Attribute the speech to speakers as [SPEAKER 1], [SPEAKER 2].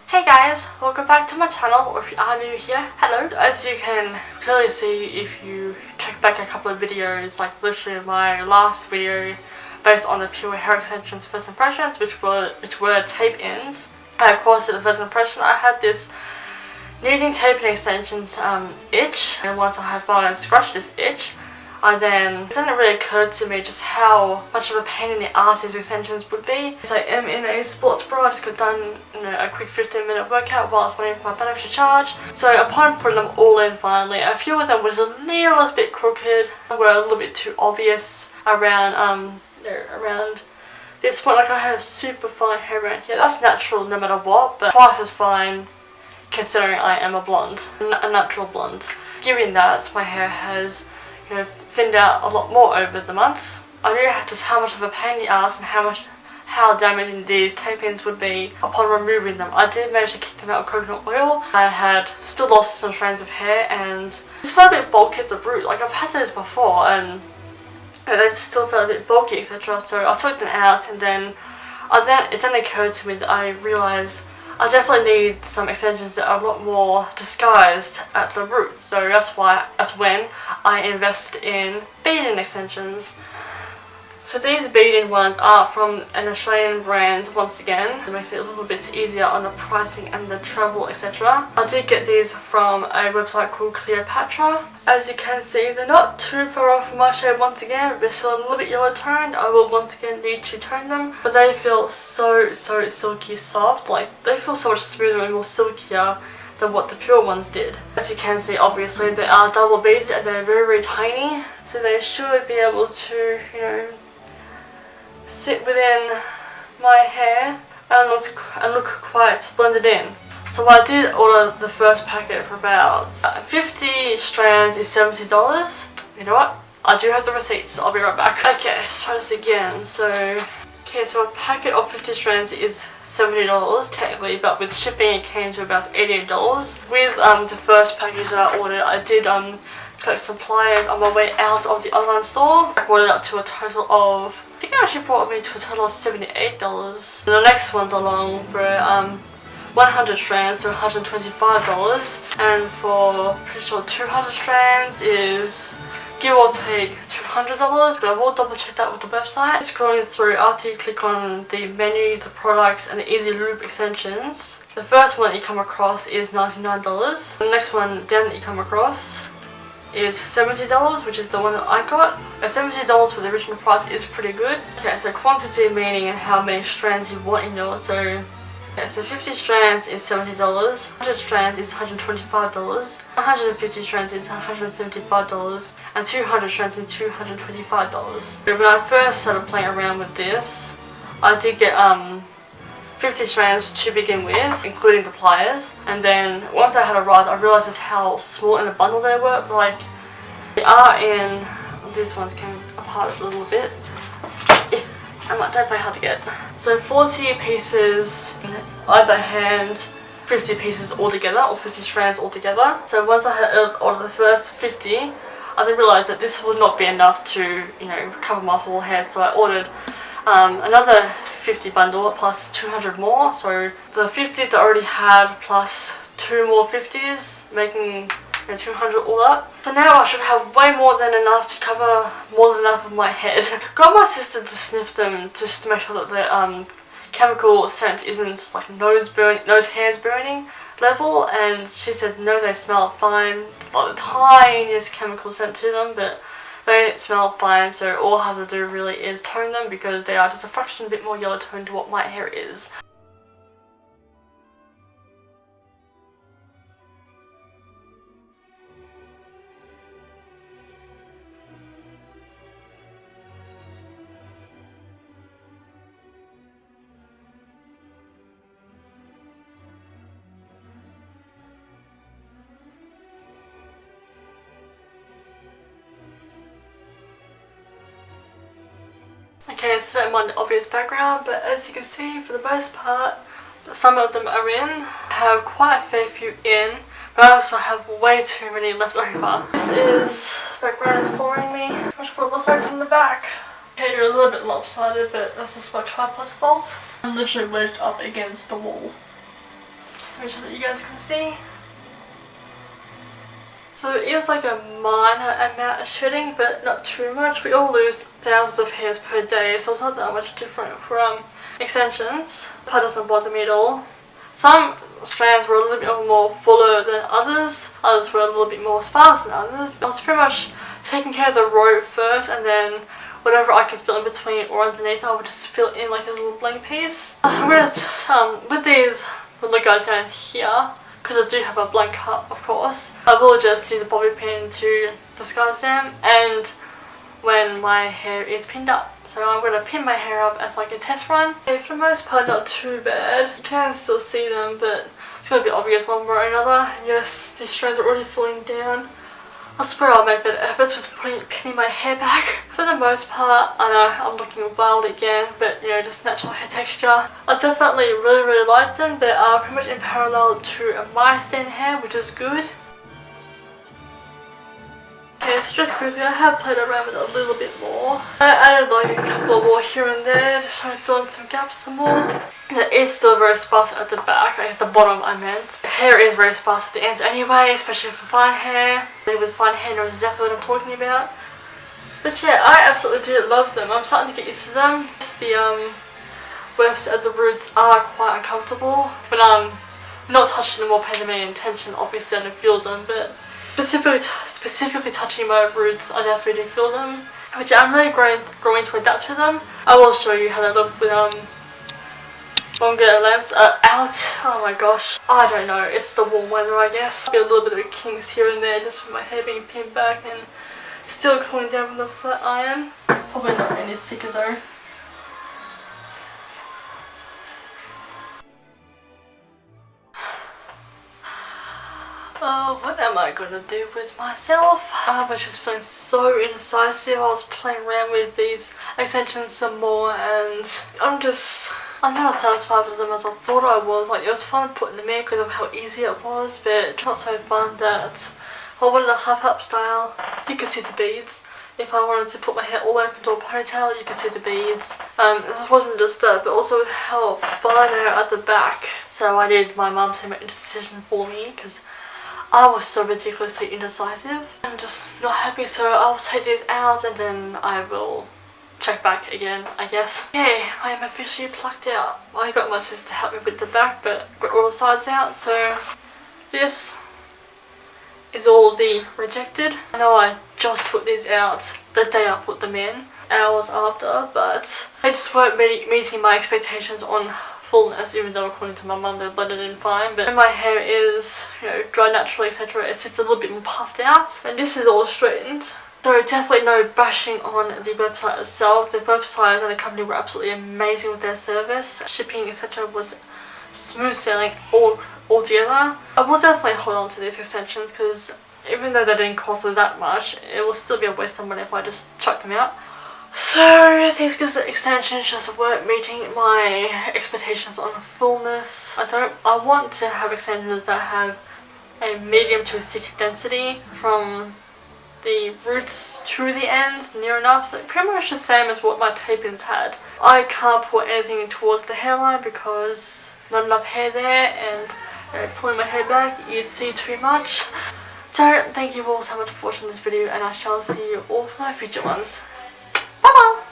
[SPEAKER 1] Hey guys, welcome back to my channel, or if you are new here, hello. As you can clearly see if you check back a couple of videos, like literally my last video based on the pure hair extensions first impressions, which were tape ends. Of course, at the first impression I had this needing tape and extensions itch, and once I had finally scratched this itch, it didn't really occur to me just how much of a pain in the ass these extensions would be. As I am in a sports bra, I just got done a quick 15-minute workout while I was waiting for my battery to charge. So upon putting them all in finally, a few of them was a little bit crooked, were a little bit too obvious around this point. Like I have super fine hair around here. That's natural no matter what, but twice as fine considering I am a blonde, a natural blonde. Given that my hair has thinned out a lot more over the months, I knew just how much of a pain in the ass and how damaging these tape ends would be upon removing them. I did manage to kick them out with coconut oil. I had still lost some strands of hair and just felt a bit bulky at the root. Like I've had those before and they still felt a bit bulky, etc. So I took them out, and then it then occurred to me that I realised I definitely need some extensions that are a lot more disguised at the root. So that's when I invested in bead-in extensions. So these bead-in ones are from an Australian brand once again. It makes it a little bit easier on the pricing and the travel, etc. I did get these from a website called Cleopatra. As you can see, they're not too far off from my shade once again. They're still a little bit yellow toned. I will once again need to tone them. But they feel so silky soft. Like they feel so much smoother and more silkier than what the pure ones did. As you can see, obviously they are double beaded and they're very tiny. So they should be able to, sit within my hair and look quite blended in. So I did order the first packet for about 50 strands is $70. You know what? I do have the receipts, so I'll be right back. Okay, let's try this again. So a packet of 50 strands is $70 technically, but with shipping it came to about $88. With the first package that I ordered, I did collect supplies on my way out of the online store. I brought it up to a total of, I think it actually brought me to a total of $78. And the next ones along were 100 strands, so $125. And for pretty sure 200 strands is give or take $200, but I will double check that with the website. Scrolling through, after you click on the menu, the products and the easy loop extensions, the first one that you come across is $99. The next one down that you come across is $70, which is the one that I got. At $70 for the original price is pretty good. Okay, so quantity meaning how many strands you want in yours. So 50 strands is $70, 100 strands is $125, 150 strands is $175, and 200 strands is $225. But when I first started playing around with this, I did get 50 strands to begin with, including the pliers, and then once I had arrived, I realised just how small in a bundle they were. Like, they are in, these ones came apart a little bit. Don't play hard to get. So 40 pieces in either hand, 50 pieces altogether, or 50 strands altogether. So once I had ordered the first 50, I then realised that this would not be enough to, cover my whole head. So I ordered another 50 bundle plus 200 more. So the 50 that I already had plus 2 more 50s, making 200 all up. So now I should have way more than enough to cover more than enough of my head. Got my sister to sniff them just to make sure that the chemical scent isn't like nose hairs burning level, and she said no, they smell fine. Like the tiniest chemical scent to them, but they smell fine. So all I have to do really is tone them, because they are just a fraction a bit more yellow toned to what my hair is. Okay, so don't mind the obvious background, but as you can see, for the most part, some of them are in. I have quite a fair few in, but I also have way too many left over. This is, background is boring me. Watch what it looks like from the back. Okay, you're a little bit lopsided, but that's just my tripod's fault. I'm literally wedged up against the wall. to make sure that you guys can see. So it is like a minor amount of shedding, but not too much. We all lose thousands of hairs per day, so it's not that much different from extensions. That doesn't bother me at all. Some strands were a little bit more fuller than others. Others were a little bit more sparse than others. I was pretty much taking care of the root first, and then whatever I could fill in between or underneath, I would just fill in like a little blank piece. I'm gonna with these little guys down here, because I do have a blank cut, of course, I will just use a bobby pin to disguise them, and when my hair is pinned up. So I'm going to pin my hair up as like a test run. Okay, for the most part not too bad. You can still see them, but it's going to be obvious one way or another. Yes, these strands are already falling down. I swear I'll make better efforts with pinning my hair back. For the most part, I know I'm looking wild again, but you know, just natural hair texture. I definitely really like them. They are pretty much in parallel to my thin hair, which is good. Okay, so just quickly, I have played around with it a little bit more. I added like a couple more here and there, just trying to fill in some gaps some more. It is still very sparse at the back, like at the bottom I meant. The hair is very sparse at the ends anyway, especially for fine hair. People with fine hair know exactly what I'm talking about. But yeah, I absolutely do love them. I'm starting to get used to them. The wefts at the roots are quite uncomfortable. When I'm not touching them or paying them any attention, obviously I don't feel them, but specifically touching my roots, I definitely do feel them, which I'm really growing to adapt to them. I will show you how they look with longer lengths out. Oh my gosh, I don't know, it's the warm weather I guess. Get a little bit of kinks here and there just from my hair being pinned back and still cooling down from the flat iron. Probably not any thicker though. What am I gonna do with myself? I was just feeling so indecisive. I was playing around with these extensions some more, and I'm not as satisfied with them as I thought I was. Like, it was fun putting them in because of how easy it was, but it's not so fun that I wanted a half-up style. You could see the beads. If I wanted to put my hair all the way up into a ponytail, you could see the beads. It wasn't just that, but also how fine they are at the back. So I needed my mum to make a decision for me because I was so ridiculously indecisive. I'm just not happy, so I'll take these out and then I will check back again, I guess. Okay, I am officially plucked out. I got my sister to help me with the back, but got all the sides out, so this is all the rejected. I know I just took these out the day I put them in, hours after, but they just weren't meeting my expectations on fullness, even though according to my mum they blended in fine. But when my hair is, you know, dry naturally, etc., it's a little bit more puffed out, and this is all straightened. So definitely no bashing on the website itself. The website and the company were absolutely amazing with their service. Shipping, etc. was smooth sailing altogether. I will definitely hold on to these extensions because even though they didn't cost that much, it will still be a waste of money if I just chuck them out. So these extensions just weren't meeting my expectations on fullness. I want to have extensions that have a medium to thick density from the roots to the ends, near enough, so pretty much the same as what my tape-ins had. I can't put anything towards the hairline because not enough hair there, and pulling my hair back you'd see too much. So thank you all so much for watching this video, and I shall see you all for my future ones. Bye bye!